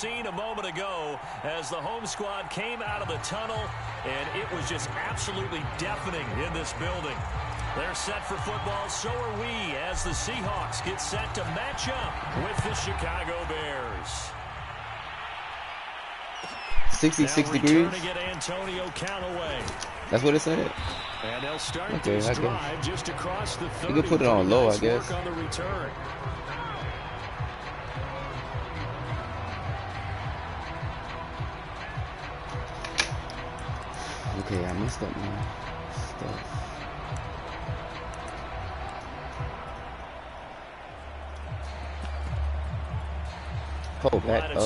seen a moment ago as the home squad came out of the tunnel, and it was just absolutely deafening in this building. They're set for football, so are we, as the Seahawks get set to match up with the Chicago Bears. 66 degrees. That's what it said. And they'll start okay, this drive just across the 30. You can put it on low, I guess. On the return. Okay, I messed up my stuff. Oh, back up,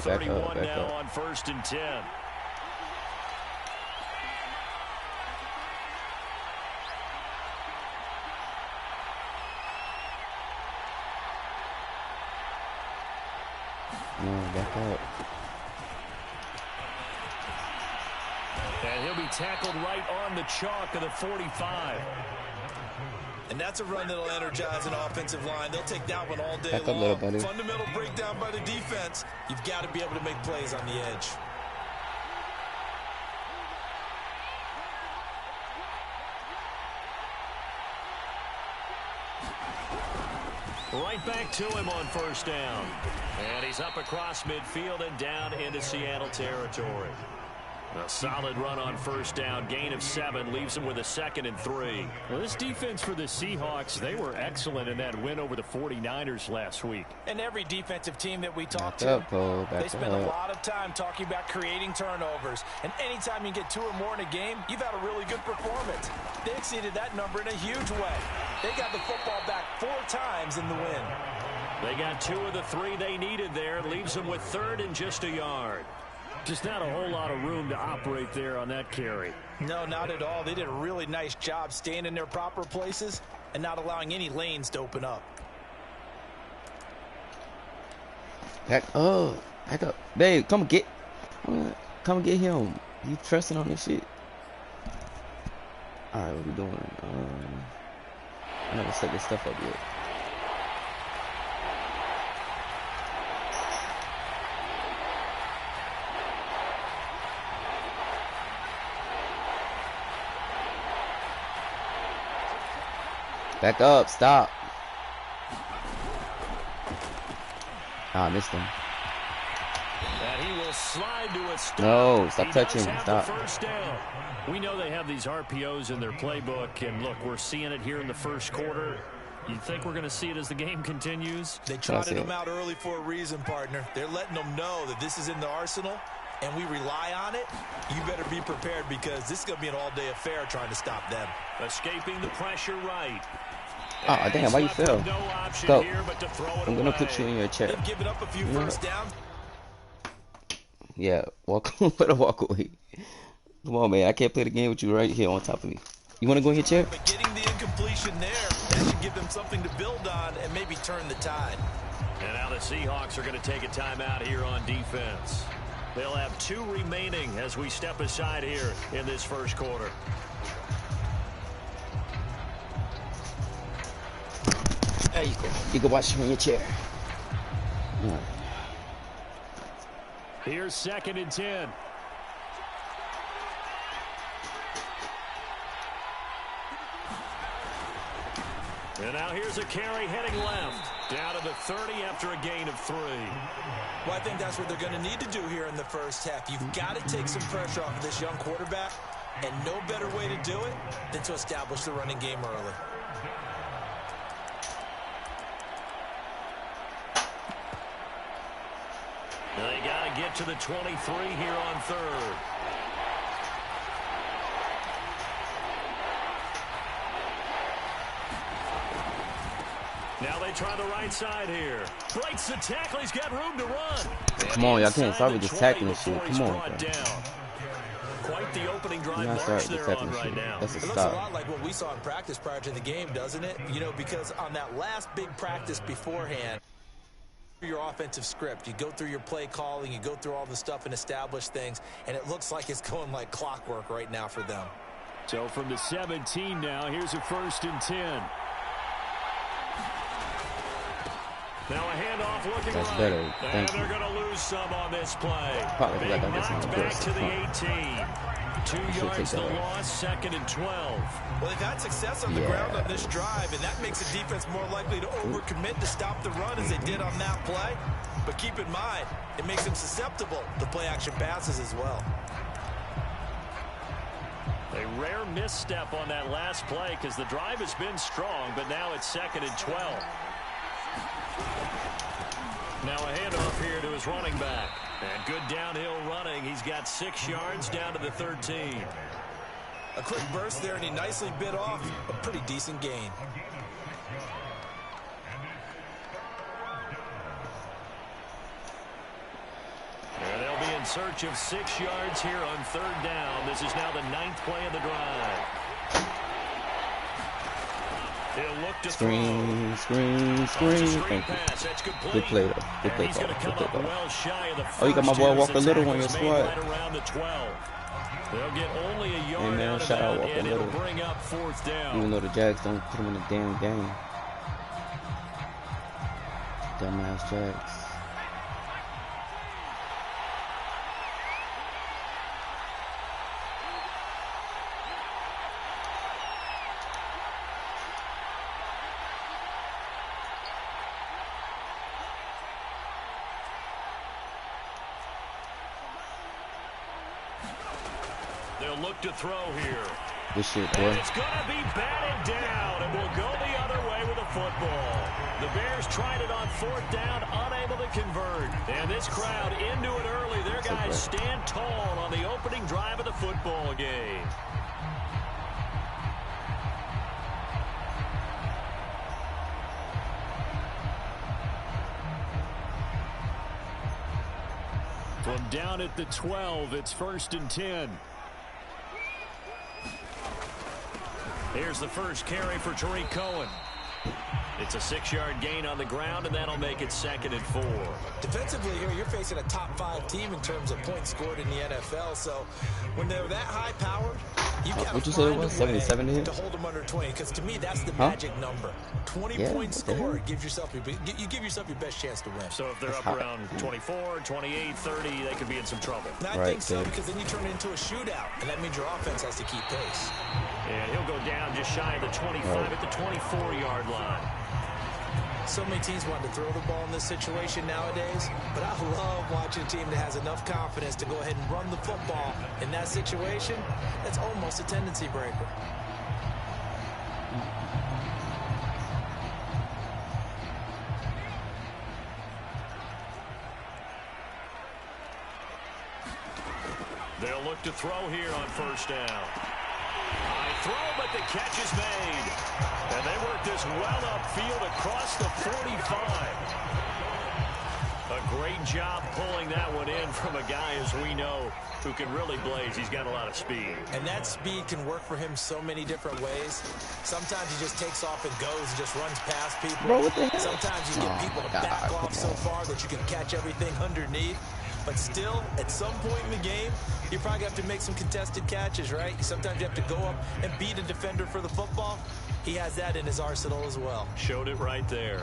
back up. On 1st and 10. No, back up. And he'll be tackled right on the chalk of the 45. And that's a run that'll energize an offensive line. They'll take that one all day back long. Up, buddy. Fundamental breakdown by the defense. You've got to be able to make plays on the edge. Right back to him on 1st down. And he's up across midfield and down into Seattle territory. A solid run on 1st down, gain of 7, leaves him with a 2nd and 3. Well, this defense for the Seahawks, they were excellent in that win over the 49ers last week. And every defensive team that we talk to, they spend a lot of time talking about creating turnovers. And anytime you get 2 or more in a game, you've had a really good performance. They exceeded that number in a huge way. They got the football back 4 times in the win. They got 2 of the 3 they needed there, leaves them with 3rd and just a yard. Just not a whole lot of room to operate there on that carry. No, not at all. They did a really nice job staying in their proper places and not allowing any lanes to open up. Back up. Babe, come get him. You trusting on this shit. Alright, what we doing? I never set this stuff up yet. Back up, stop. I missed him. And he will slide to a stop. No, stop touching. Stop. First down. We know they have these RPOs in their playbook, and look, we're seeing it here in the first quarter. You think we're going to see it as the game continues? They trotted them out early for a reason, partner. They're letting them know that this is in the arsenal, and we rely on it. You better be prepared because this is going to be an all-day affair trying to stop them. Escaping the pressure right. Oh, damn, why you fell? Go. I'm going to put you in your chair. They've given up a few first down. Yeah, walk away. Come on, man. I can't play the game with you right here on top of me. You want to go in your chair? But getting the incompletion there, that should give them something to build on and maybe turn the tide. And now the Seahawks are going to take a timeout here on defense. They'll have 2 remaining as we step aside here in this first quarter. There you go. You can watch from your chair. All right. Here's 2nd and 10. And now here's a carry heading left. Down to the 30 after a gain of 3. Well, I think that's what they're going to need to do here in the first half. You've got to take some pressure off of this young quarterback, and no better way to do it than to establish the running game early. They got to get to the 23 here on 3rd. Now they try the right side here. Breaks the tackle. He's got room to run. Come on, y'all can't start with this tackling shit. Come on, bro. Quite the opening drive march they're on right now. That's a it looks a lot like what we saw in practice prior to the game, doesn't it? You know, because on that last big practice beforehand, your offensive script, you go through your play calling, you go through all the stuff and establish things, and it looks like it's going like clockwork right now for them. So from the 17 now, here's a 1st and 10. Now a handoff looking That's right. better. And Thank they're you. going to lose some on this play. Probably Being like I guess knocked I'm back to the good. 18. 2 yards the loss, 2nd and 12. Well, they've had success on the ground on this drive, and that makes the defense more likely to overcommit to stop the run as they did on that play. But keep in mind, it makes them susceptible to play-action passes as well. A rare misstep on that last play because the drive has been strong, but now it's 2nd and 12. Now a handoff here to his running back. And good downhill running. He's got 6 yards down to the 13. A quick burst there, and he nicely bit off a pretty decent gain. And they'll be in search of 6 yards here on 3rd down. This is now the 9th play of the drive. He'll look to Screen. pass. That's Good play, though. Good play, He's going to come up well shy of the first. You got my boy Walker Little on your squad. Right around the 12. They'll get only a yard out of shout out that, Walker and it'll Little. bring up 4th down. Even though the Jags don't put him in the damn game. Dumbass Jags. They'll look to throw here. Good shit, boy. And it's going to be batted down, and we'll go the other way with the football. The Bears tried it on 4th down, unable to convert. And this crowd into it early. Their guys stand tall on the opening drive of the football game. From down at the 12, it's 1st and 10. Here's the first carry for Tariq Cohen. It's a 6-yard gain on the ground, and that'll make it 2nd and 4. Defensively here, you're facing a top-5 team in terms of points scored in the NFL. So when they're that high-powered, you've got to find a way 77 to hold them under 20. Because to me, that's the magic number. 20-point score gives yourself you give yourself your best chance to win. So if they're up around 24, 28, 30, they could be in some trouble. And I think so, because then you turn it into a shootout, and that means your offense has to keep pace. And he'll go down just shy of the 25 at the 24-yard line. So many teams want to throw the ball in this situation nowadays, but I love watching a team that has enough confidence to go ahead and run the football. In that situation, that's almost a tendency breaker. They'll look to throw here on 1st down. High throw, but the catch is made. And they work this well upfield across the 45. A great job pulling that one in from a guy, as we know, who can really blaze. He's got a lot of speed. And that speed can work for him so many different ways. Sometimes he just takes off and goes and just runs past people. Bro, what the hell? Sometimes you get people to back off so far that you can catch everything underneath. But still, at some point in the game, you probably have to make some contested catches, right? Sometimes you have to go up and beat a defender for the football. He has that in his arsenal as well. Showed it right there.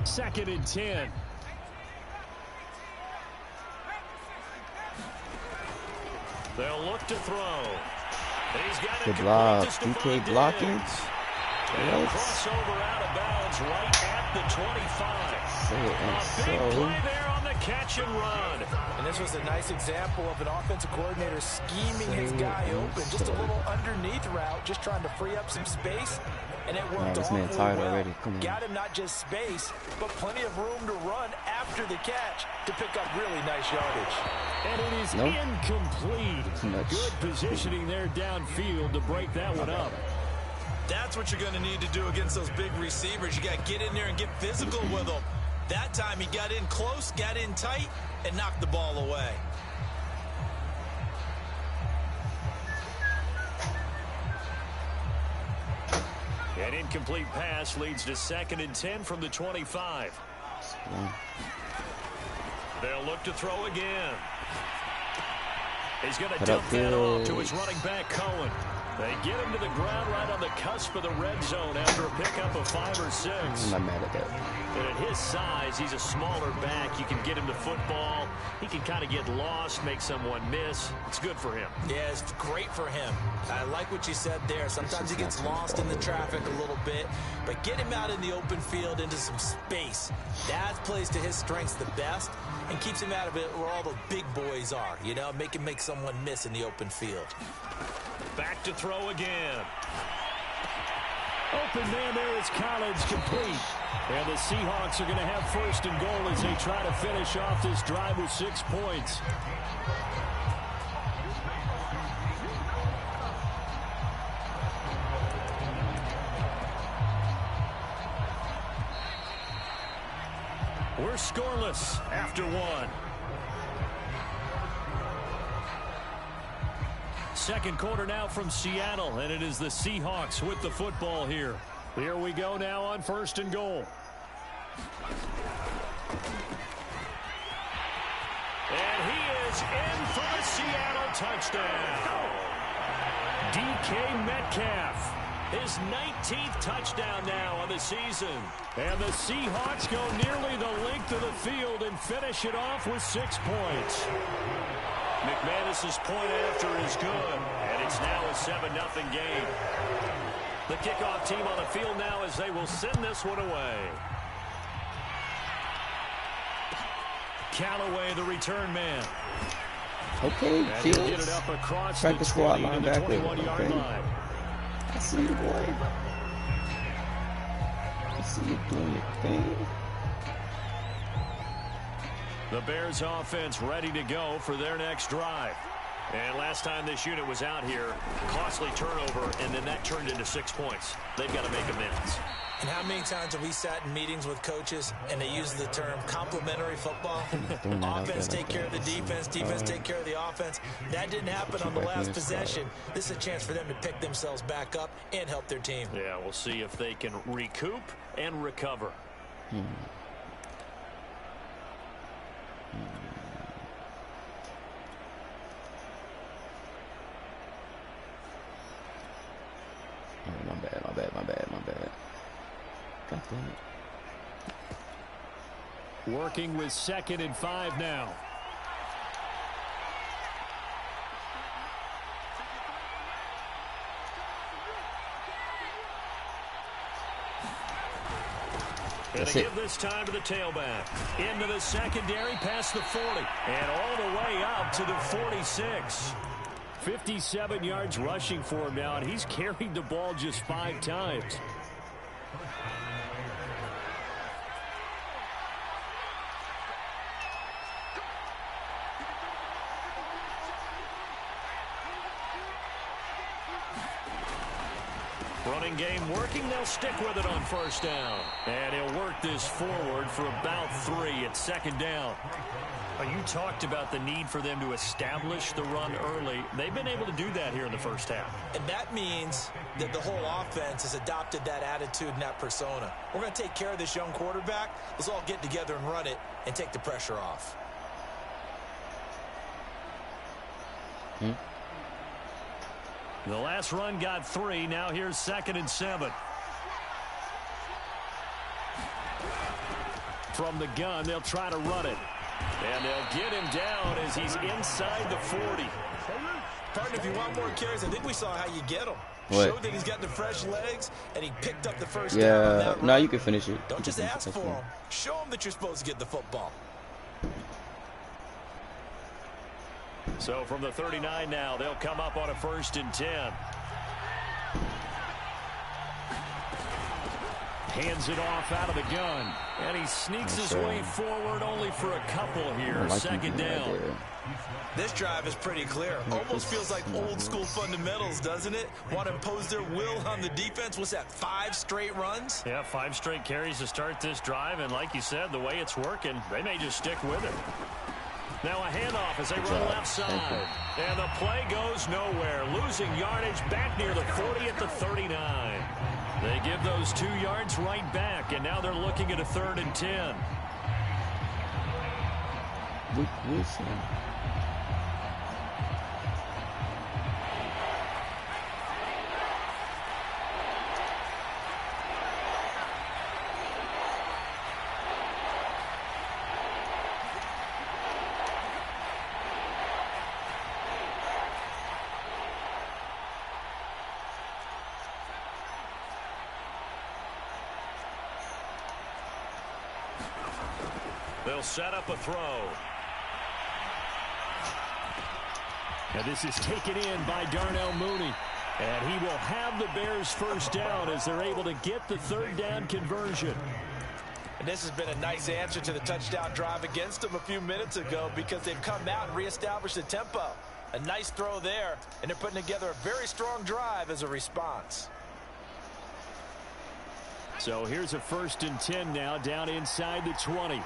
Second and 10. They'll look to throw. He's got Good block. DK blocking. And crossover out of bounds right at the 25. A big play there on the catch and run. And this was a nice example of an offensive coordinator scheming his guy open. Just a little underneath route, just trying to free up some space. And it worked awfully well. Already. Got him not just space, but plenty of room to run after the catch to pick up really nice yardage. And it is incomplete. Good positioning there downfield to break that one up. That's what you're going to need to do against those big receivers. You got to get in there and get physical with them. That time he got in close, got in tight, and knocked the ball away. An incomplete pass leads to 2nd and 10 from the 25. They'll look to throw again. He's going to Put dump up that off good. to his running back, Cohen. They get him to the ground right on the cusp of the red zone after a pickup of 5 or 6. I'm not mad at that. And at his size, he's a smaller back. You can get him to football. He can kind of get lost, make someone miss. It's good for him. Yeah, it's great for him. I like what you said there. Sometimes he gets lost in the traffic a little bit, but get him out in the open field into some space. That plays to his strengths the best and keeps him out of it where all the big boys are, you know, make him make someone miss in the open field. Back to throw again. Open man there is Collins, complete. And the Seahawks are going to have 1st and goal as they try to finish off this drive with 6 points. We're scoreless after 1. Second quarter now from Seattle, and it is the Seahawks with the football here. Here we go now on 1st and goal. And he is in for the Seattle touchdown. DK Metcalf, his 19th touchdown now on the season. And the Seahawks go nearly the length of the field and finish it off with 6 points. McManus's point after is good, and it's now a 7-0 game. The kickoff team on the field now as they will send this one away. Callaway, the return man. Okay, And he'll get it Fields. up across Practice the squad 20 to the linebacker. 21-yard Okay. line. I see you, boy. I see you doing your thing. The Bears offense ready to go for their next drive. And last time this unit was out here, costly turnover, and then that turned into 6 points. They've got to make amends. And how many times have we sat in meetings with coaches and they use the term complementary football? Offense take care of the defense, defense take care of the offense. That didn't happen on the last possession. This is a chance for them to pick themselves back up and help their team. Yeah, we'll see if they can recoup and recover. Oh, my bad. God damn it. Working with 2nd and 5 now. And That's they it. give this time to the tailback. Into the secondary, past the 40. And all the way out to the 46. 57 yards rushing for him now, and he's carried the ball just 5 times. Running game working. They'll stick with it on 1st down. And he'll work this forward for about 3 at 2nd down. You talked about the need for them to establish the run early. They've been able to do that here in the 1st half. And that means that the whole offense has adopted that attitude and that persona. We're going to take care of this young quarterback. Let's all get together and run it and take the pressure off. The last run got 3. Now here's 2nd and 7. From the gun, they'll try to run it. And they'll get him down as he's inside the 40. Partner, if you want more carries, I think we saw how you get him. What? Showed that he's got the fresh legs, and he picked up the first down on that No, run. you can finish it. Don't You just can finish ask it. for That's him. Show him that you're supposed to get the football. So from the 39 now, they'll come up on a 1st and 10. Hands it off out of the gun. And he sneaks his way forward only for a couple here. I like 2nd you right down. there. This drive is pretty clear. Almost feels like old school fundamentals, doesn't it? Want to impose their will on the defense. What's that, 5 straight runs? Yeah, 5 straight carries to start this drive. And like you said, the way it's working, they may just stick with it. Now a handoff as they run left side. And the play goes nowhere. Losing yardage back near the 40 at the 39. They give those 2 yards right back. And now they're looking at a 3rd and 10. Luke Wilson. They'll set up a throw. And this is taken in by Darnell Mooney. And he will have the Bears first down as they're able to get the third down conversion. And this has been a nice answer to the touchdown drive against them a few minutes ago because they've come out and reestablished the tempo. A nice throw there, and they're putting together a very strong drive as a response. So here's a 1st and 10 now down inside the 20.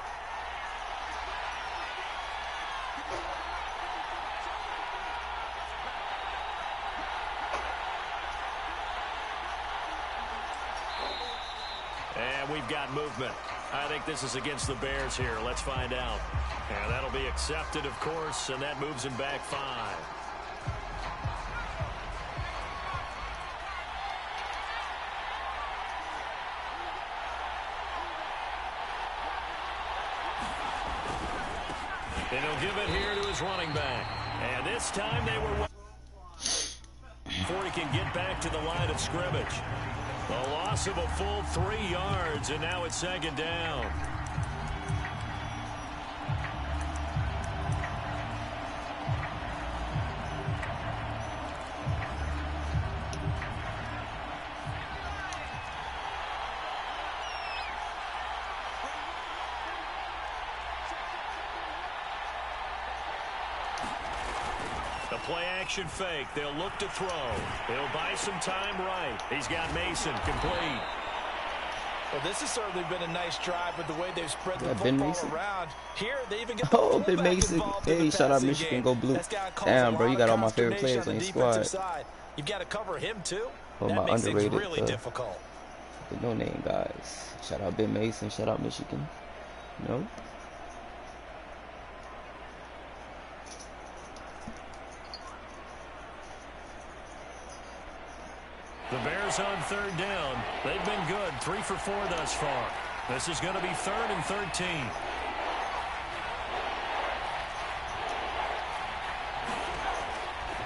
And we've got movement. I think this is against the Bears here. Let's find out. And that'll be accepted, of course, and that moves him back 5. And he'll give it here to his running back. And this time they were before he can get back to the line of scrimmage. A loss of a full 3 yards, and now it's 2nd down. The play-action fake. They'll look to throw. He'll buy some time right. He's got Mason complete. Well, this has certainly been a nice drive with the way they've spread the football around. Here, they even get the Oh, Ben Mason. Hey, shout out Michigan. Go Blue. Damn, bro, you got all my favorite players on your squad. You've got to cover him, too. Oh, that my makes underrated, things really difficult. The no-name guys. Shout out Ben Mason. Shout out Michigan. No? The Bears on 3rd down. They've been good. 3 for 4 thus far. This is going to be 3rd and 13.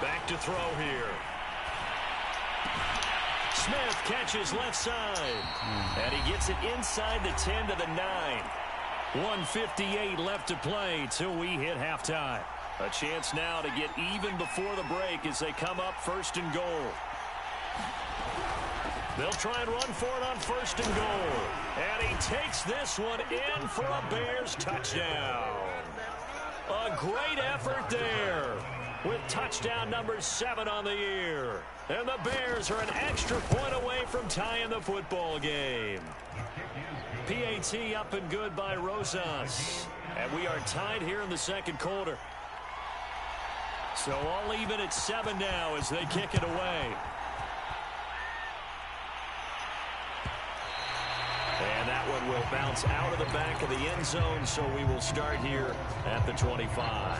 Back to throw here. Smith catches left side. And he gets it inside the 10 to the 9. 1:58 left to play till we hit halftime. A chance now to get even before the break as they come up 1st and goal. They'll try and run for it on 1st and goal. And he takes this one in for a Bears touchdown. A great effort there with touchdown number 7 on the year. And the Bears are an extra point away from tying the football game. PAT up and good by Rosas. And we are tied here in the 2nd quarter. So all even at 7 now as they kick it away. And that one will bounce out of the back of the end zone, so we will start here at the 25.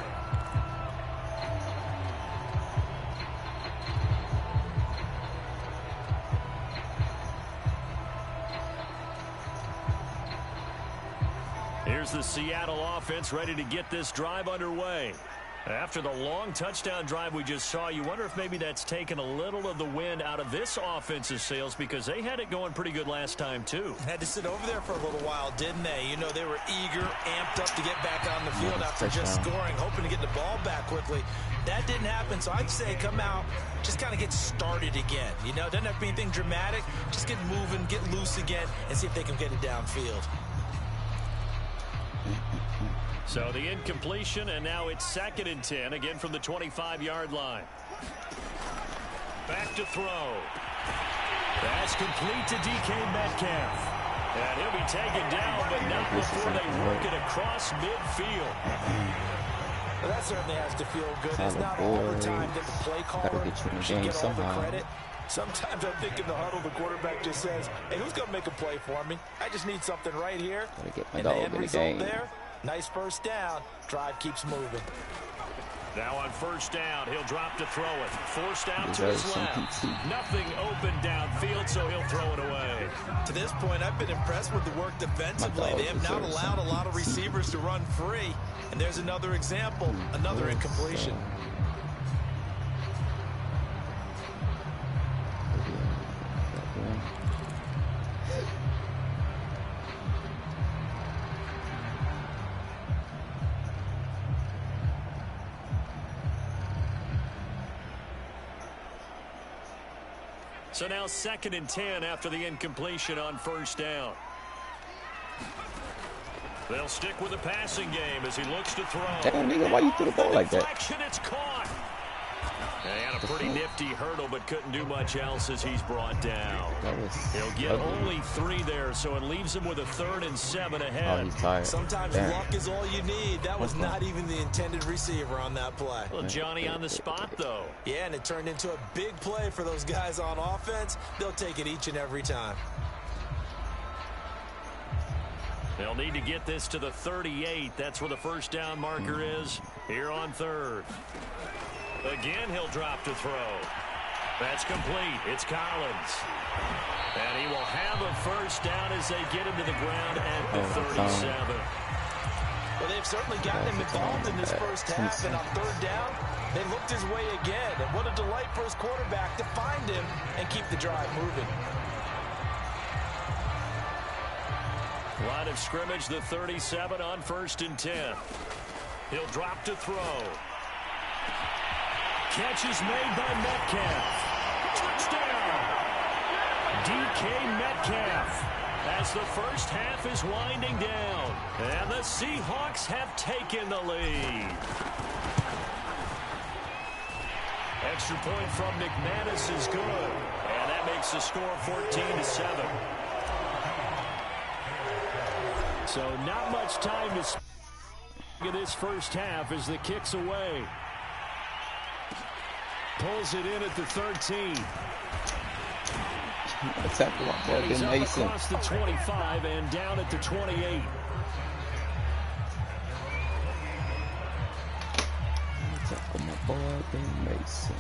Here's the Seattle offense ready to get this drive underway. After the long touchdown drive we just saw, you wonder if maybe that's taken a little of the wind out of this offense's sails because they had it going pretty good last time, too. Had to sit over there for a little while, didn't they? You know, they were eager, amped up to get back on the field after just scoring, hoping to get the ball back quickly. That didn't happen, so I'd say come out, just kind of get started again. You know, doesn't have to be anything dramatic. Just get moving, get loose again, and see if they can get it downfield. So the incompletion, and now it's 2nd and 10, again from the 25-yard line. Back to throw. That's complete to DK Metcalf. And he'll be taken down, but not before they work it across midfield. Well, that certainly has to feel good. It's not all the time that the play caller should get all the credit. Sometimes I think in the huddle, the quarterback just says, hey, who's going to make a play for me? I just need something right here. And the end result there, nice first down. Drive keeps moving. Now on 1st down, he'll drop to throw it. Forced out to his left. Nothing open downfield, so he'll throw it away. To this point, I've been impressed with the work defensively. They have not allowed a lot of receivers to run free. And there's another example, another incompletion. So now 2nd and 10 after the incompletion on 1st down. They'll stick with the passing game as he looks to throw. Damn, nigga, why you threw the ball like that? It's caught. They had a pretty nifty hurdle, but couldn't do much else as he's brought down. He'll get only 3 there, so it leaves him with a 3rd and 7 ahead. Oh, he's tired. Sometimes luck is all you need. That was not even the intended receiver on that play. Well, Johnny on the spot, though. Yeah, and it turned into a big play for those guys on offense. They'll take it each and every time. They'll need to get this to the 38. That's where the 1st down marker is here on 3rd. Again, he'll drop to throw. That's complete. It's Collins. And he will have a 1st down as they get him to the ground at the 37. Well, they've certainly gotten him involved in this first half, and on 3rd down, they looked his way again. And what a delight for his quarterback to find him and keep the drive moving. Line of scrimmage, the 37 on 1st and 10. He'll drop to throw. Catch is made by Metcalf. Touchdown! DK Metcalf as the first half is winding down. And the Seahawks have taken the lead. Extra point from McManus is good. And that makes the score 14-7. So not much time to spend in this first half as the kick's away. Pulls it in at the 13. He's up across the 25 and down at the 28. Tackle my boy, Ben Mason.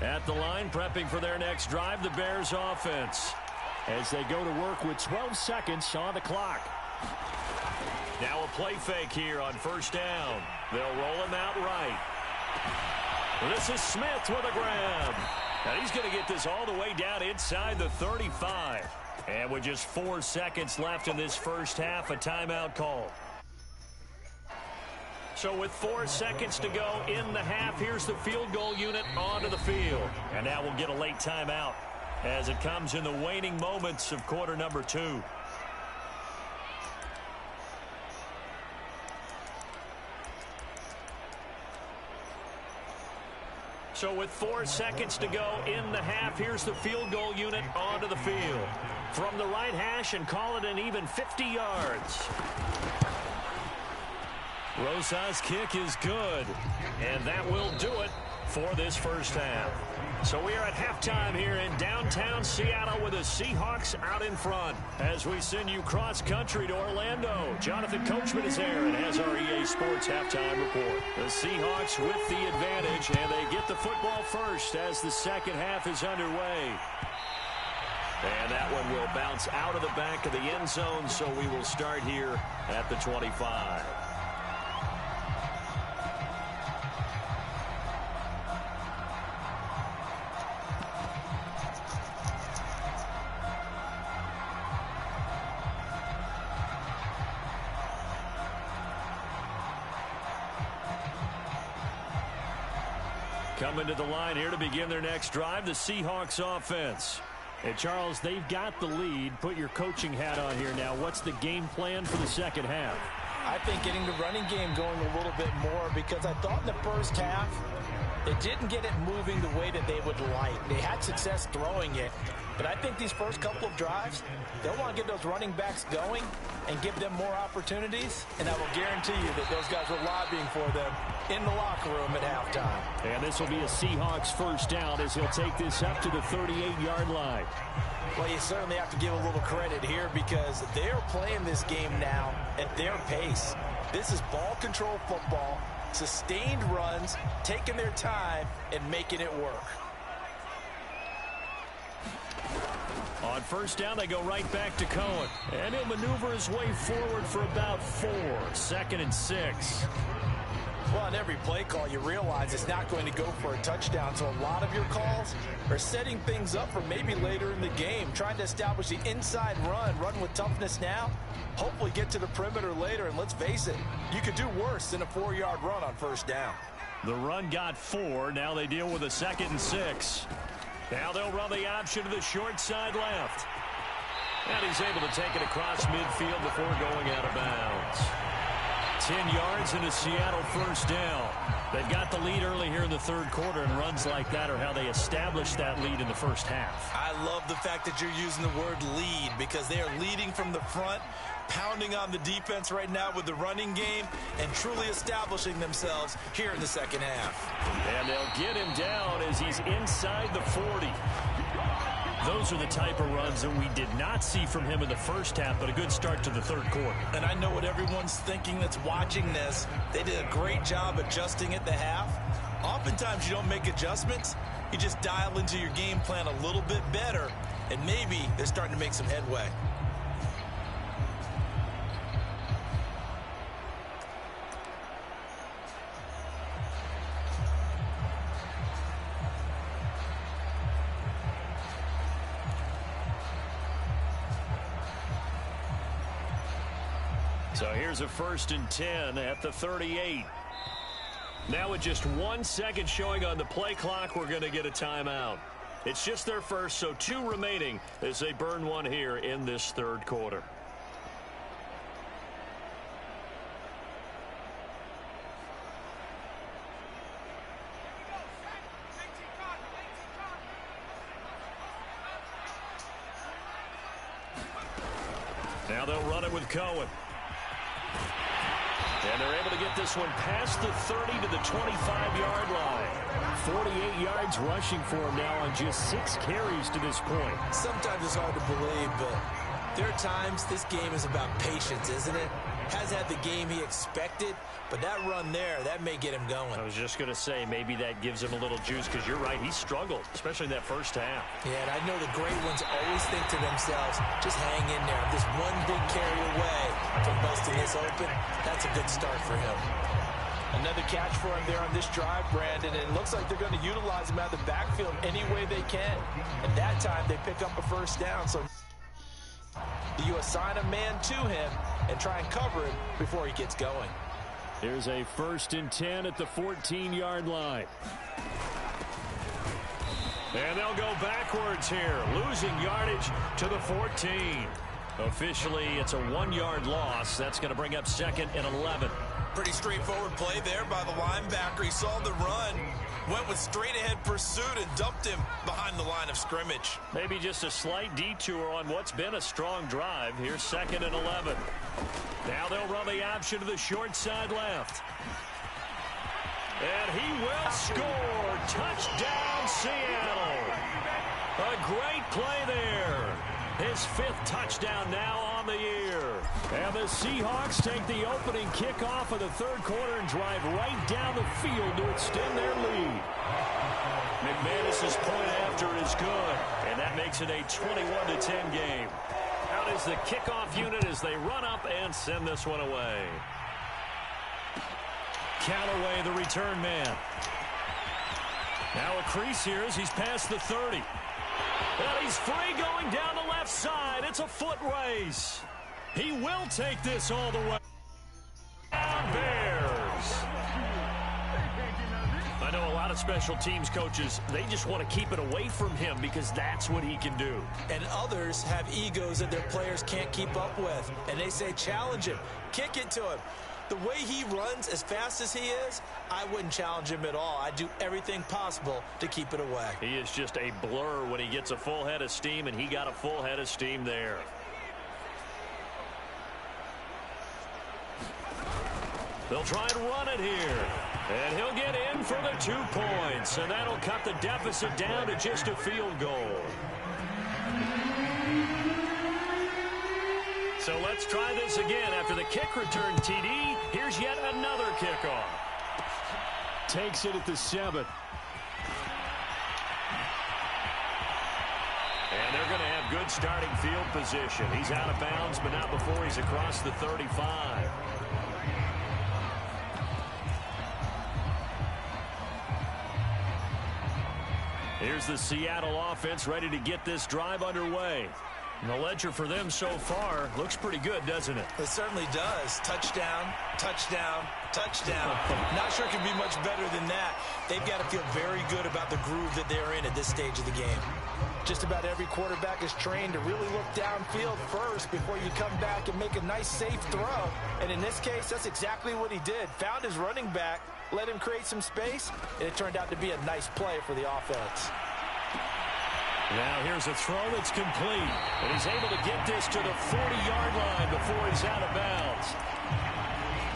At the line, prepping for their next drive, the Bears offense. As they go to work with 12 seconds on the clock. Now a play fake here on 1st down. They'll roll him out right. This is Smith with a grab. And he's going to get this all the way down inside the 35. And with just 4 seconds left in this first half, a timeout call. So with 4 seconds to go in the half, here's the field goal unit onto the field. And now we'll get a late timeout as it comes in the waning moments of quarter number 2. So with 4 seconds to go in the half, here's the field goal unit onto the field. From the right hash and call it an even 50 yards. Rosa's kick is good, and that will do it for this first half. So we are at halftime here in downtown Seattle with the Seahawks out in front. As we send you cross-country to Orlando, Jonathan Coachman is there and has our EA Sports halftime report. The Seahawks with the advantage, and they get the football first as the second half is underway. And that one will bounce out of the back of the end zone, so we will start here at the 25. Coming to the line here to begin their next drive, the Seahawks offense. And Charles, they've got the lead. Put your coaching hat on here now. What's the game plan for the second half? I think getting the running game going a little bit more, because I thought in the first half they didn't get it moving the way that they would like. They had success throwing it, but I think these first couple of drives, they'll want to get those running backs going and give them more opportunities, and I will guarantee you that those guys were lobbying for them in the locker room at halftime. And this will be a Seahawks first down as he'll take this up to the 38-yard line. Well, you certainly have to give a little credit here because they're playing this game now at their pace. This is ball control football, sustained runs, taking their time, and making it work. On first down, they go right back to Cohen. And he'll maneuver his way forward for about 4. 2nd and 6. Well, on every play call, you realize it's not going to go for a touchdown, so a lot of your calls are setting things up for maybe later in the game, trying to establish the inside run with toughness now, hopefully get to the perimeter later, and let's face it, you could do worse than a 4-yard run on first down. The run got 4. Now they deal with a 2nd and 6. Now they'll run the option to the short side left. And he's able to take it across midfield before going out of bounds. 10 yards and a Seattle first down. They've got the lead early here in the third quarter, and runs like that are how they establish that lead in the first half. I love the fact that you're using the word lead, because they are leading from the front, pounding on the defense right now with the running game, and truly establishing themselves here in the second half. And they'll get him down as he's inside the 40. Those are the type of runs that we did not see from him in the first half, but a good start to the third quarter. And I know what everyone's thinking that's watching this. They did a great job adjusting at the half. Oftentimes you don't make adjustments. You just dial into your game plan a little bit better, and maybe they're starting to make some headway. So here's a 1st and 10 at the 38. Now with just 1 second showing on the play clock, we're going to get a timeout. It's just their first, so 2 remaining as they burn one here in this third quarter. Now they'll run it with Cohen. And they're able to get this one past the 30 to the 25-yard line. 48 yards rushing for him now on just 6 carries to this point. Sometimes it's hard to believe, but there are times this game is about patience, isn't it? Has had the game he expected, but that run there, that may get him going. I was just going to say, maybe that gives him a little juice, because you're right, he struggled, especially in that first half. Yeah, and I know the great ones always think to themselves, just hang in there. This one big carry away from busting this open, that's a good start for him. Another catch for him there on this drive, Brandon, and it looks like they're going to utilize him out of the backfield any way they can. And that time, they pick up a first down, so you assign a man to him and try and cover him before he gets going. Here's a 1st and 10 at the 14-yard line. And they'll go backwards here, losing yardage to the 14. Officially, it's a 1-yard loss. That's going to bring up 2nd and 11. Pretty straightforward play there by the linebacker. He saw the run, went with straight-ahead pursuit, and dumped him behind the line of scrimmage. Maybe just a slight detour on what's been a strong drive. Here's 2nd and 11. Now they'll run the option to the short side left. And he will score. Touchdown, Seattle. A great play there. His 5th touchdown now on the year. And the Seahawks take the opening kickoff of the third quarter and drive right down the field to extend their lead. McManus's point after is good, and that makes it a 21-10 game. Out is the kickoff unit as they run up and send this one away. Callaway, the return man. Now a crease here as he's past the 30. And he's free going down the left side. It's a foot race. He will take this all the way. Down Bears. I know a lot of special teams coaches, they just want to keep it away from him because that's what he can do. And others have egos that their players can't keep up with. And they say, challenge him. Kick it to him. The way he runs as fast as he is, I wouldn't challenge him at all. I'd do everything possible to keep it away. He is just a blur when he gets a full head of steam, and he got a full head of steam there. They'll try and run it here. And he'll get in for the 2 points. And that'll cut the deficit down to just a field goal. So let's try this again. After the kick return TD, here's yet another kickoff. Takes it at the 7. And they're going to have good starting field position. He's out of bounds, but not before he's across the 35. Here's the Seattle offense ready to get this drive underway. And the ledger for them so far looks pretty good, doesn't it? It certainly does. Touchdown, touchdown, touchdown. Not sure it can be much better than that. They've got to feel very good about the groove that they're in at this stage of the game. Just about every quarterback is trained to really look downfield first before you come back and make a nice, safe throw. And in this case, that's exactly what he did. Found his running back, let him create some space, and it turned out to be a nice play for the offense. Now here's a throw that's complete. And he's able to get this to the 40-yard line before he's out of bounds.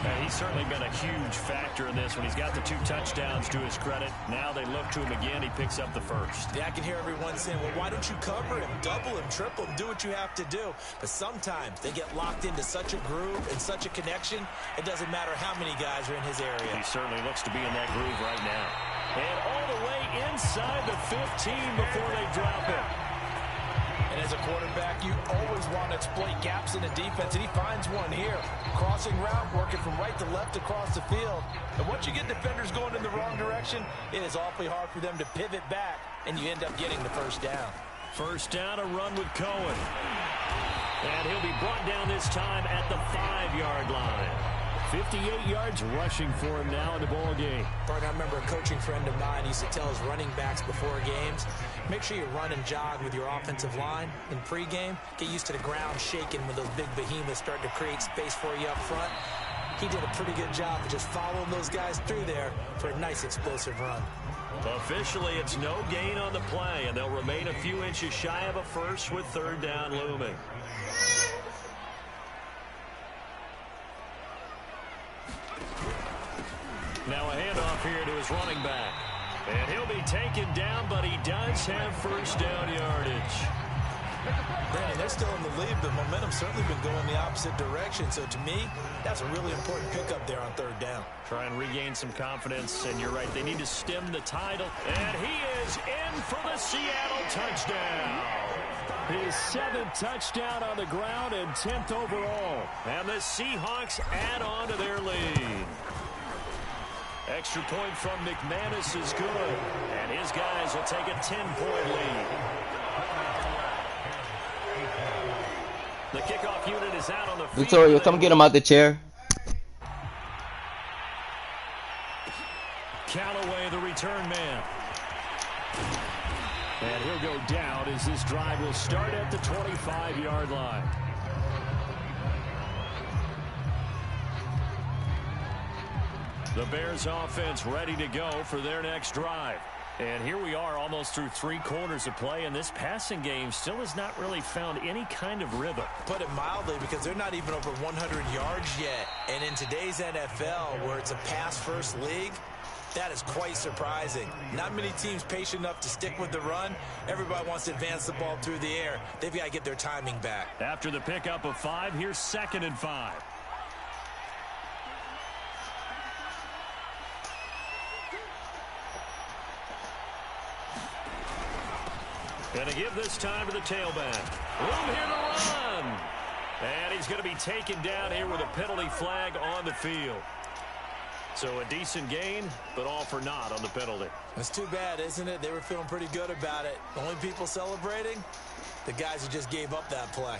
And he's certainly been a huge factor in this when he's got the 2 touchdowns to his credit. Now they look to him again. He picks up the first. Yeah, I can hear everyone saying, well, why don't you cover him, double him, triple him, do what you have to do. But sometimes they get locked into such a groove and such a connection, it doesn't matter how many guys are in his area. He certainly looks to be in that groove right now. And all the way inside the 15 before they drop it. And as a quarterback, you always want to exploit gaps in the defense, and he finds one here. Crossing route, working from right to left across the field. And once you get defenders going in the wrong direction, it is awfully hard for them to pivot back, and you end up getting the first down. First down, a run with Cohen. And he'll be brought down this time at the 5-yard line. 58 yards rushing for him now in the ball game. Partner, I remember a coaching friend of mine used to tell his running backs before games, make sure you run and jog with your offensive line in pregame. Get used to the ground shaking when those big behemoths start to create space for you up front. He did a pretty good job of just following those guys through there for a nice explosive run. Officially, it's no gain on the play, and they'll remain a few inches shy of a first with 3rd down looming. Now a handoff here to his running back. And he'll be taken down, but he does have first down yardage. Brandon, they're still in the lead, but momentum's certainly been going the opposite direction. So to me, that's a really important pickup there on 3rd down. Try and regain some confidence, and you're right, they need to stem the tidal. And he is in for the Seattle touchdown. His 7th touchdown on the ground and 10th overall. And the Seahawks add on to their lead. Extra point from McManus is good. And his guys will take a 10-point lead. The kickoff unit is out on the field. Victoria, come get him out the chair. Callaway, the return man. And he'll go down as this drive will start at the 25-yard line. The Bears offense ready to go for their next drive. And here we are almost through 3 quarters of play, and this passing game still has not really found any kind of rhythm. Put it mildly, because they're not even over 100 yards yet. And in today's NFL, where it's a pass-first league, that is quite surprising. Not many teams patient enough to stick with the run. Everybody wants to advance the ball through the air. They've got to get their timing back. After the pickup of 5, here's 2nd and 5. Going to give this time to the tailback. Room here to run. And he's going to be taken down here with a penalty flag on the field. So a decent gain, but all for naught on the penalty. That's too bad, isn't it? They were feeling pretty good about it. The only people celebrating, the guys who just gave up that play.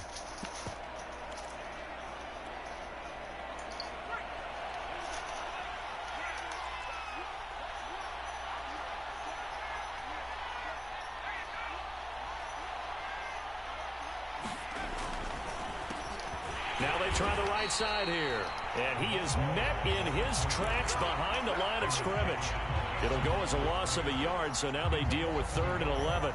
Now they try the right side here. And he is met in his tracks behind the line of scrimmage. It'll go as a loss of a yard, so now they deal with 3rd and 11.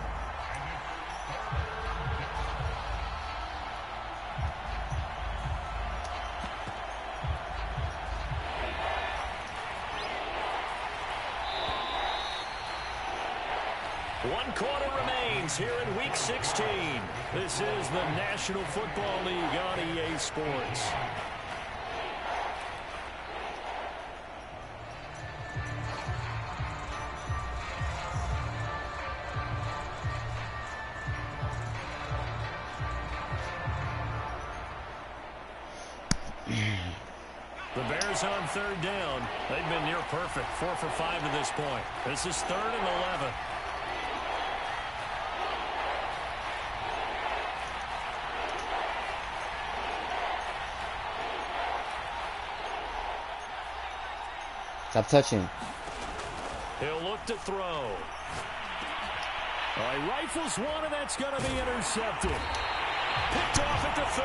One quarter remains here in Week 16. This is the National Football League on EA Sports. The Bears on 3rd down. They've been near perfect. 4 for 5 to this point. This is 3rd and 11. Stop touching. He'll look to throw. He rifles one, and that's going to be intercepted. Picked off at the 30.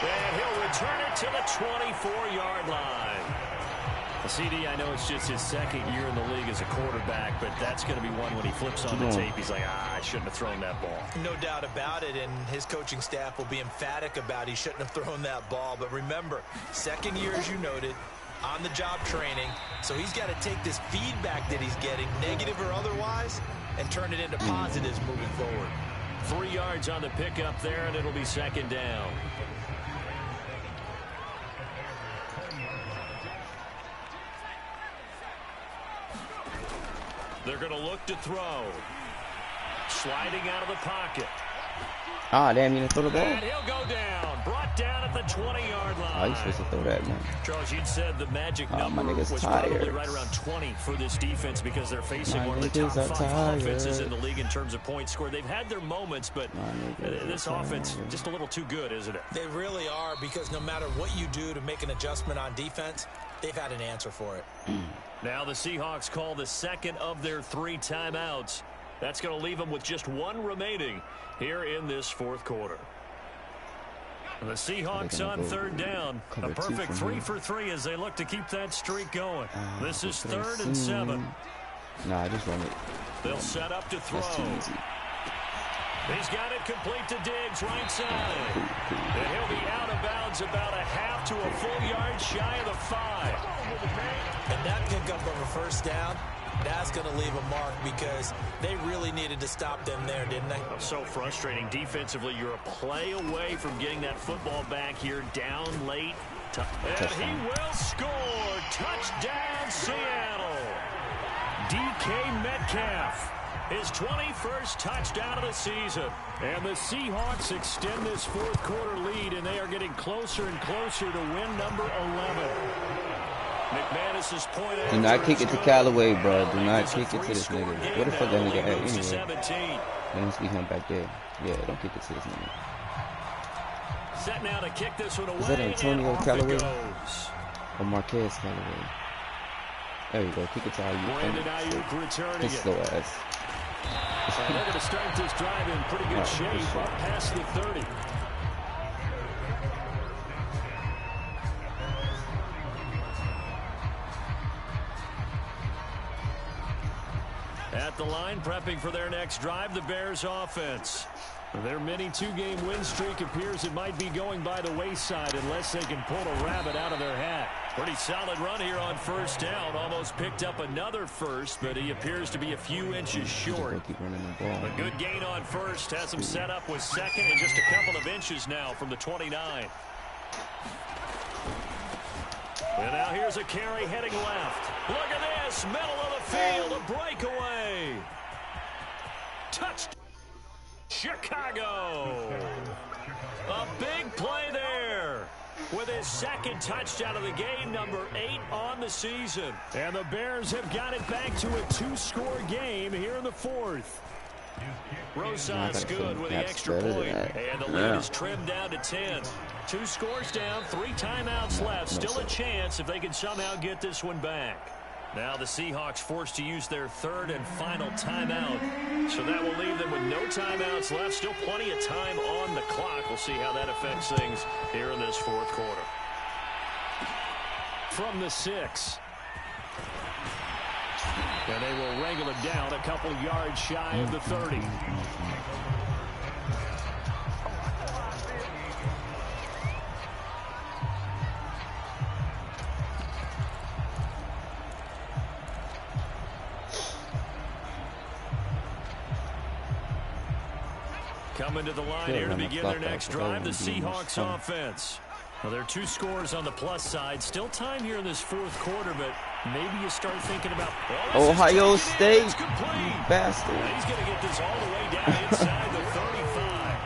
And he'll return it to the 24-yard line. CD, I know it's just his second year in the league as a quarterback, but that's going to be one when he flips on the tape. He's like, I shouldn't have thrown that ball. No doubt about it, and his coaching staff will be emphatic about he shouldn't have thrown that ball. But remember, second year, as you noted, on-the-job training, so he's got to take this feedback that he's getting, negative or otherwise, and turn it into positives moving forward. 3 yards on the pickup there, and it'll be second down. They're going to look to throw. Sliding out of the pocket. Ah, damn, you didn't throw the ball? And he'll go down. Brought down at the 20-yard line. Oh, you supposed to throw that, man. Charles, you'd said the magic number was probably right around 20 for this defense because they're facing one of the top 5 offenses in the league in terms of points scored. They've had their moments, but this offense just a little too good, isn't it? They really are, because no matter what you do to make an adjustment on defense, they've had an answer for it. Now the Seahawks call the second of their 3 timeouts. That's going to leave them with just 1 remaining here in this fourth quarter. The Seahawks on third down. A perfect 3 for 3 as they look to keep that streak going. This is 3rd and 7. Nah, just run it. They'll set up to throw. That's too easy. He's got it complete to Diggs, right side. And he'll be out of bounds about a half to a full yard shy of the 5. And that pickup of a first down, that's going to leave a mark because they really needed to stop them there, didn't they? So frustrating. Defensively, you're a play away from getting that football back here down late. And he will score. Touchdown, Seattle. DK Metcalf. His 21st touchdown of the season. And the Seahawks extend this fourth quarter lead, and they are getting closer and closer to win number 11. McManus's point. Do not kick it to Callaway, bro. Do not kick it to this nigga. What the fuck that nigga at anyway? That must be him back there. Yeah, don't kick it to this nigga. Set now to kick this one away. Is that Antonio Callaway? Or Marquez Callaway? There you go. Kick it to Ayuk. Returning slow ass. They're going to start this drive in pretty good shape up past the 30. At the line, prepping for their next drive, the Bears offense. Their mini 2-game win streak appears it might be going by the wayside unless they can pull a rabbit out of their hat. Pretty solid run here on first down. Almost picked up another first, but he appears to be a few inches short. A good gain on first has him set up with second and just a couple of inches now from the 29. And now here's a carry heading left. Look at this, middle of the field, a breakaway. Touched. Chicago. A big play there with his second touchdown of the game, number 8 on the season. And the Bears have got it back to a 2-score game here in the fourth. Rosas good with the extra point, and the lead is trimmed down to 10. 2 scores down, 3 timeouts left. Still a chance if they can somehow get this one back. Now the Seahawks forced to use their 3rd and final timeout. So that will leave them with no timeouts left. Still plenty of time on the clock. We'll see how that affects things here in this fourth quarter. From the 6. And they will wrangle it down a couple yards shy of the 30. Coming to the line here to begin their next drive, the Seahawks offense. Well, there are 2 scores on the plus side. Still time here in this fourth quarter, but maybe you start thinking about Ohio State, you bastard. He's going to get this all the way down inside the 35.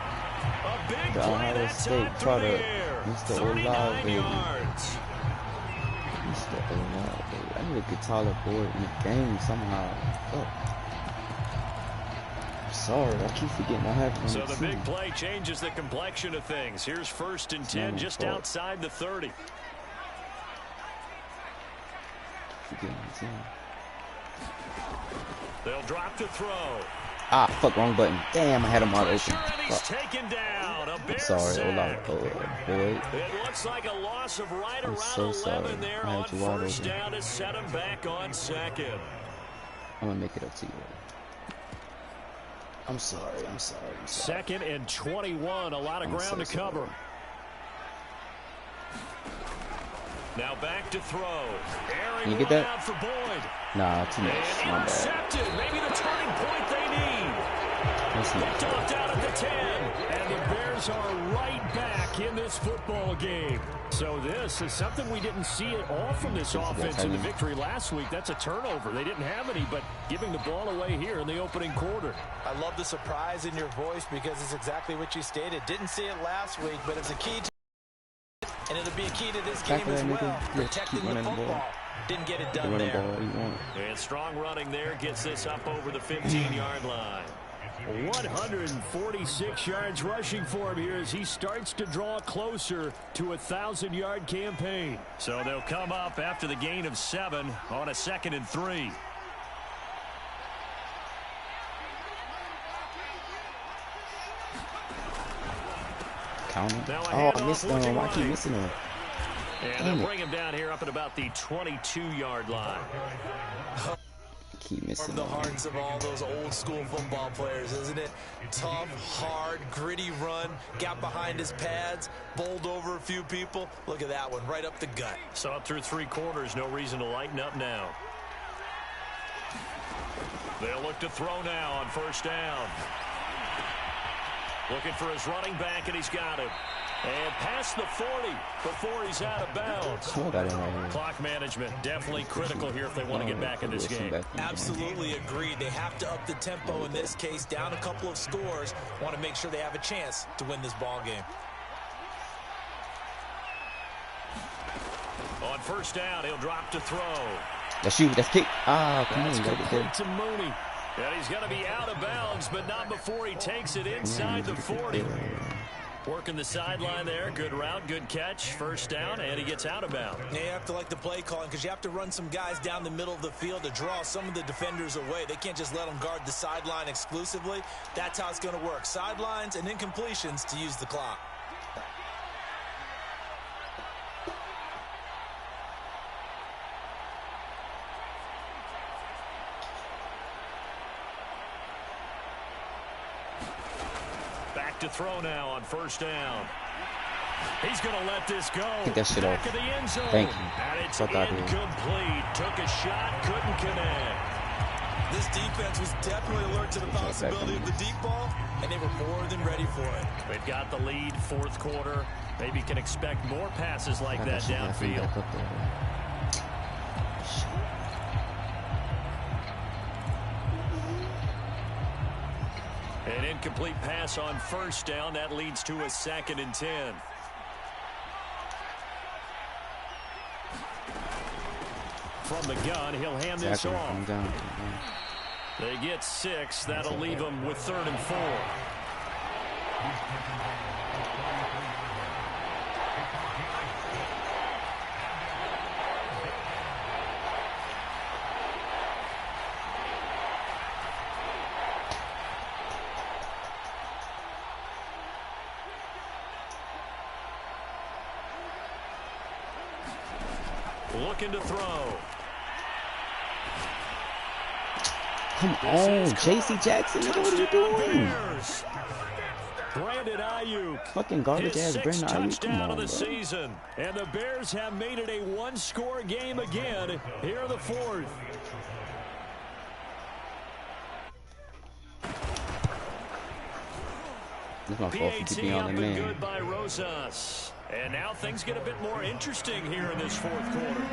A big play that time through the air. 39 yards. Mr. O-line, baby. I need to get taller board in the game somehow. Oh. Sorry, I keep forgetting I have. So the big play changes the complexion of things. Here's 1st and 10 just outside the 30. forgetting his team. They'll drop to throw. Ah, fuck, wrong button. Damn, I had him all open. He's taken down. A Bears sorry, sack. boy. It looks like a loss of right around so 11 there on first open. down to set him back on second. I'm gonna make it up to you. I'm sorry. Second and 21, a lot of ground to cover. Now back to throw. Can you get that? For Boyd. Nah, too much. Intercepted. Maybe the turning point they need. Picked off down at the 10. And the Bears are right back in this football game. So this is something we didn't see at all from this offense in the victory last week. That's a turnover. They didn't have any, but giving the ball away here in the opening quarter. I love the surprise in your voice because it's exactly what you stated. Didn't see it last week, but it's a key to and it'll be a key to this game as well. Protecting the football. Didn't get it done there. And strong running there gets this up over the 15-yard line. 146 yards rushing for him here as he starts to draw closer to a 1,000-yard campaign. So they'll come up after the gain of 7 on a 2nd and 3. Oh, I missed him. I keep missing him. And they'll bring him down here up at about the 22-yard line. Keep missing the hearts of all those old school football players, isn't it? Tough, hard, gritty run, got behind his pads, bowled over a few people. Look at that one, right up the gut. So up through 3 quarters, no reason to lighten up now. They'll look to throw now on first down. Looking for his running back, and he's got him. And past the 40 before he's out of bounds. Clock management definitely critical here if they want to get back in this game. Absolutely agreed. They have to up the tempo in this case, down a couple of scores. Want to make sure they have a chance to win this ball game. On first down, he'll drop to throw. That's you. That's kick. Ah, come on. Complete to Mooney. And he's going to be out of bounds, but not before he takes it inside the 40. Working the sideline there. Good route, good catch. First down, and he gets out of bounds. Yeah, you have to like the play calling because you have to run some guys down the middle of the field to draw some of the defenders away. They can't just let them guard the sideline exclusively. That's how it's going to work. Sidelines and incompletions to use the clock. To throw now on first down. He's going to let this go. Get that shit off. Of the end zone. Thank you. And it's incomplete. Took a shot, couldn't connect. This defense was definitely alert to the possibility of the deep ball, and they were more than ready for it. They've got the lead, 4th quarter. Maybe can expect more passes like that downfield. An incomplete pass on first down. That leads to a 2nd and 10. From the gun, he'll hand this off. They get 6. That'll leave them with 3rd and 4. Looking to throw. Come on, J.C. Jackson, what are you doing? Brandon Ayuk. Fucking garbage ass Brandon Ayuk. Come on, of the bro. season. And the Bears have made it a 1-score game again here in the 4th. That's my fault for keeping on the man. Good by Rosas. And now things get a bit more interesting here in this 4th quarter.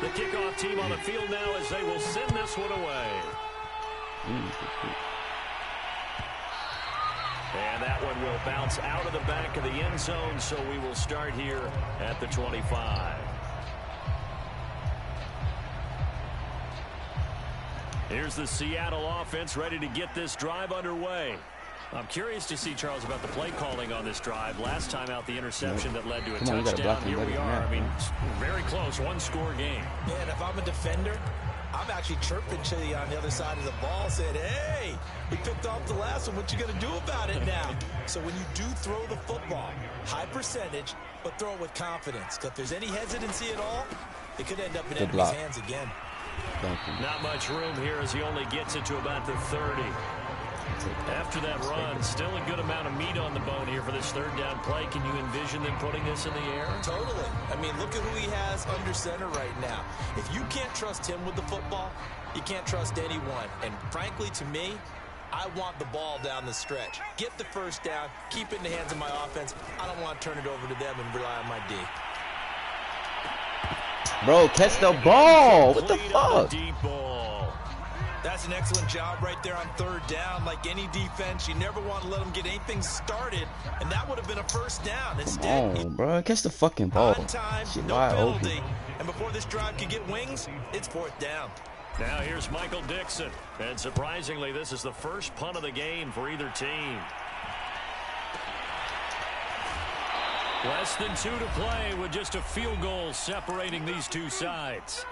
The kickoff team on the field now as they will send this one away. And that one will bounce out of the back of the end zone, so we will start here at the 25. Here's the Seattle offense ready to get this drive underway. I'm curious to see, Charles, about the play calling on this drive. Last time out, the interception that led to a touchdown. Here we are. I mean, very close, one-score game. Yeah, and if I'm a defender, I'm actually chirping Chili on the other side of the ball, saying, hey, we picked off the last one. What you going to do about it now? So when you do throw the football, high percentage, but throw it with confidence. Because if there's any hesitancy at all, it could end up in enemy's hands again. Not much room here as he only gets it to about the 30. After that run, still a good amount of meat on the bone here for this third down play. Can you envision them putting this in the air? Totally. I mean, look at who he has under center right now. If you can't trust him with the football, you can't trust anyone. And frankly, to me, I want the ball down the stretch. Get the first down, keep it in the hands of my offense. I don't want to turn it over to them and rely on my D. Bro, catch the ball. What the fuck? Deep ball. That's an excellent job right there on third down. Like any defense, you never want to let them get anything started, and that would have been a first down. Instead, oh, bro, catch the fucking ball. On time, shit, no wide penalty. open. And before this drive could get wings, it's fourth down. Now here's Michael Dixon. And surprisingly, this is the first punt of the game for either team. Less than 2 to play with just a field goal separating these two sides.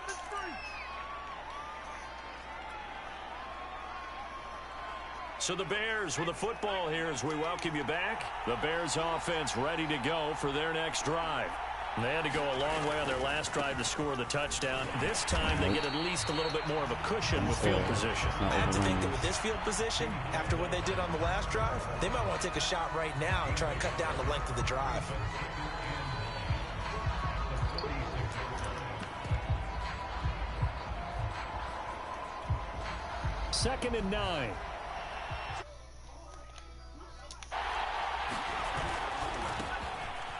So the Bears with the football here as we welcome you back. The Bears offense ready to go for their next drive. They had to go a long way on their last drive to score the touchdown. This time they get at least a little bit more of a cushion with field position. I have to think that with this field position, after what they did on the last drive, they might want to take a shot right now and try and cut down the length of the drive. Second and 9.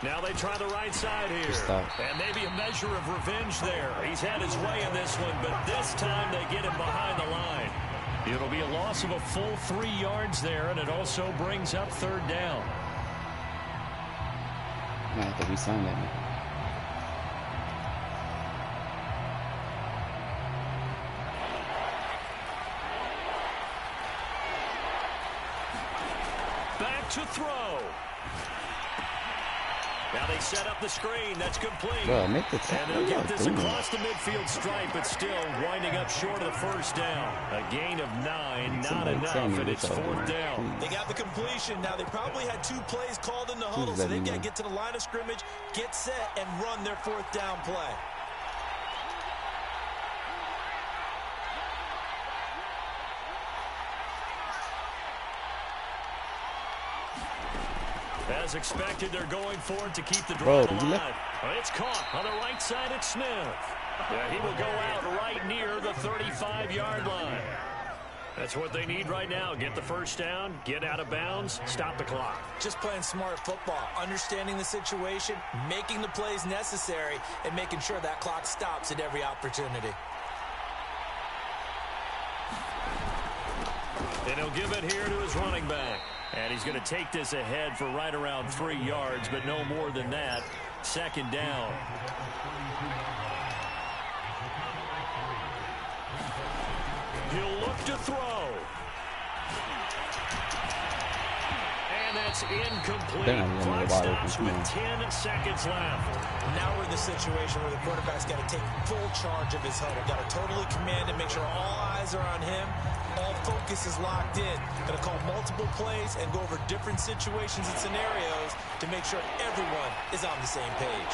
Now they try the right side here. And maybe a measure of revenge there. He's had his way in this one, but this time they get him behind the line. It'll be a loss of a full 3 yards there, and it also brings up third down. I have to re-sign that. Back to throw. Now they set up the screen. That's complete. Bro, make the and they'll get this across the midfield stripe, but still winding up short of the first down. A gain of 9, not enough, and it's fourth down. They got the completion. Now they probably had 2 plays called in the huddle, so they got to get to the line of scrimmage, get set, and run their fourth down play. As expected, they're going for it to keep the drive alive. It's caught on the right side at Smith. Yeah, he will go out right near the 35-yard line. That's what they need right now. Get the first down, get out of bounds, stop the clock. Just playing smart football, understanding the situation, making the plays necessary, and making sure that clock stops at every opportunity. And he'll give it here to his running back. And he's going to take this ahead for right around 3 yards, but no more than that. Second down. He'll look to throw. And that's incomplete. Clock stops with 10 seconds left. Now we're in the situation where the quarterback's got to take full charge of his huddle. Got to totally command it, make sure all eyes are on him. All focus is locked in. Going to call multiple plays and go over different situations and scenarios to make sure everyone is on the same page.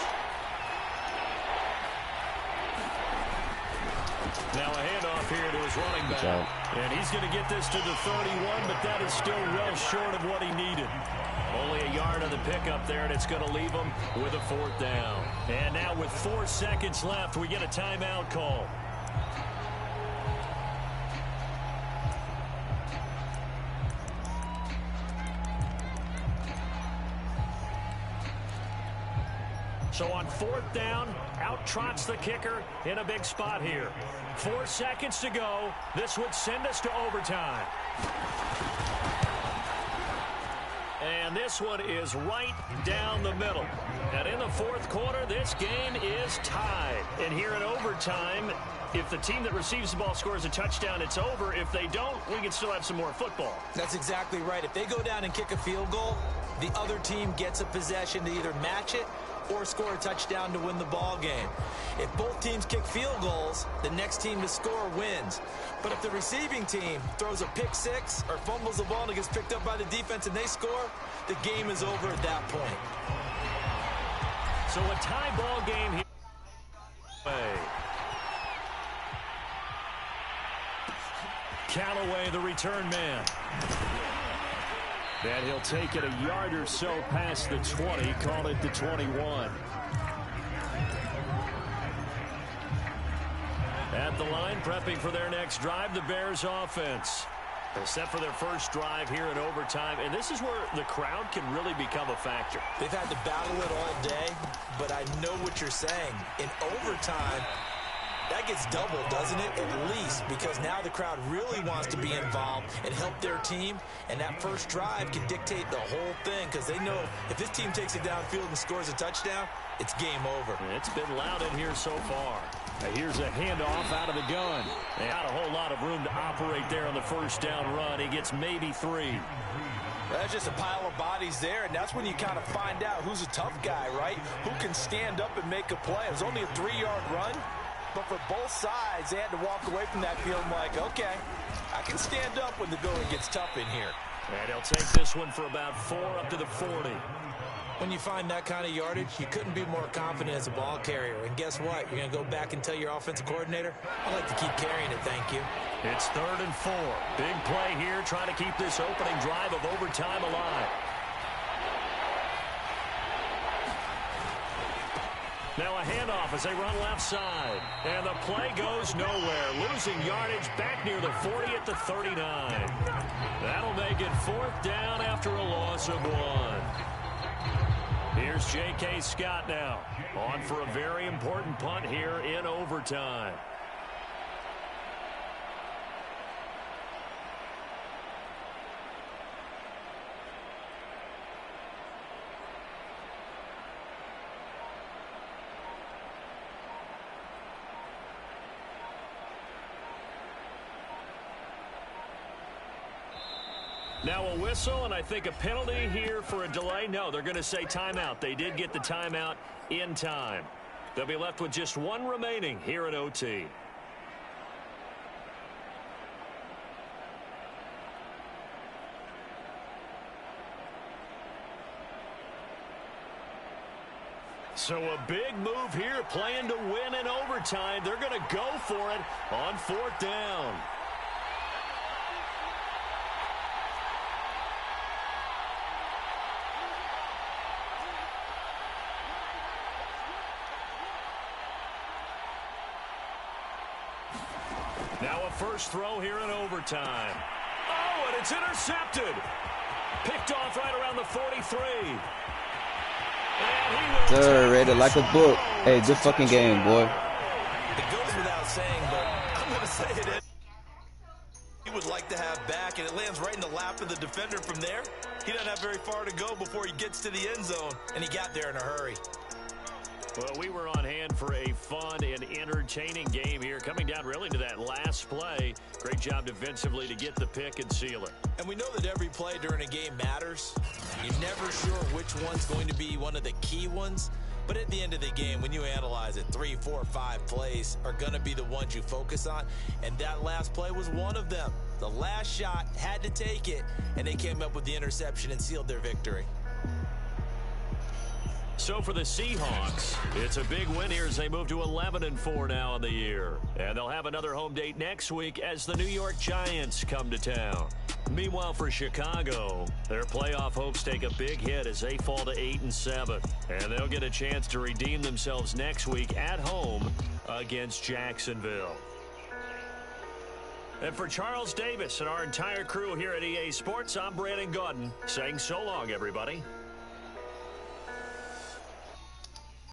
Now a handoff here to his running back. And he's going to get this to the 31, but that is still well short of what he needed. Only a yard on the pickup there, and it's going to leave him with a fourth down. And now with 4 seconds left, we get a timeout call. So on fourth down, out trots the kicker in a big spot here. 4 seconds to go. This would send us to overtime. And this one is right down the middle. And in the fourth quarter, this game is tied. And here in overtime, if the team that receives the ball scores a touchdown, it's over. If they don't, we can still have some more football. That's exactly right. If they go down and kick a field goal, the other team gets a possession to either match it or score a touchdown to win the ball game. If both teams kick field goals, the next team to score wins. But if the receiving team throws a pick six or fumbles the ball and it gets picked up by the defense and they score, the game is over at that point. So a tie ball game here. Callaway, the return man. And he'll take it a yard or so past the 20, call it the 21. At the line, prepping for their next drive, the Bears offense. They're set for their first drive here in overtime, and this is where the crowd can really become a factor. They've had to battle it all day, but I know what you're saying. In overtime, that gets doubled, doesn't it? At least, because now the crowd really wants to be involved and help their team, and that first drive can dictate the whole thing because they know if this team takes it downfield and scores a touchdown, it's game over. It's been loud in here so far. Here's a handoff out of the gun. They had a whole lot of room to operate there on the first down run. He gets maybe 3. That's just a pile of bodies there, and that's when you kind of find out who's a tough guy, right? Who can stand up and make a play. It was only a 3-yard run. But for both sides, they had to walk away from that field like, okay, I can stand up when the going gets tough in here. And he'll take this one for about 4 up to the 40. When you find that kind of yardage, you couldn't be more confident as a ball carrier. And guess what? You're going to go back and tell your offensive coordinator, I'd like to keep carrying it, thank you. It's 3rd and 4. Big play here, trying to keep this opening drive of overtime alive. Now a handoff as they run left side. And the play goes nowhere. Losing yardage back near the 40 at the 39. That'll make it 4th down after a loss of 1. Here's J.K. Scott now. On for a very important punt here in overtime. Now a whistle, and I think a penalty here for a delay. No, they're going to say timeout. They did get the timeout in time. They'll be left with just 1 remaining here in OT. So a big move here, playing to win in overtime. They're going to go for it on 4th down. Now a first throw here in overtime. Oh, and it's intercepted. Picked off right around the 43. Sir, rated like a book. Hey, good fucking game, boy. It goes without saying, but I'm going to say it. He would like to have back, and it lands right in the lap of the defender from there. He doesn't have very far to go before he gets to the end zone, and he got there in a hurry. Well, we were on hand for a fun and entertaining game here, coming down really to that last play. Great job defensively to get the pick and seal it. And we know that every play during a game matters. You're never sure which one's going to be one of the key ones. But at the end of the game, when you analyze it, 3, 4, 5 plays are going to be the ones you focus on. And that last play was one of them. The last shot had to take it, and they came up with the interception and sealed their victory. So for the Seahawks, it's a big win here as they move to 11-4 now in the year. And they'll have another home date next week as the New York Giants come to town. Meanwhile, for Chicago, their playoff hopes take a big hit as they fall to 8-7. And they'll get a chance to redeem themselves next week at home against Jacksonville. And for Charles Davis and our entire crew here at EA Sports, I'm Brandon Gaudin saying so long, everybody.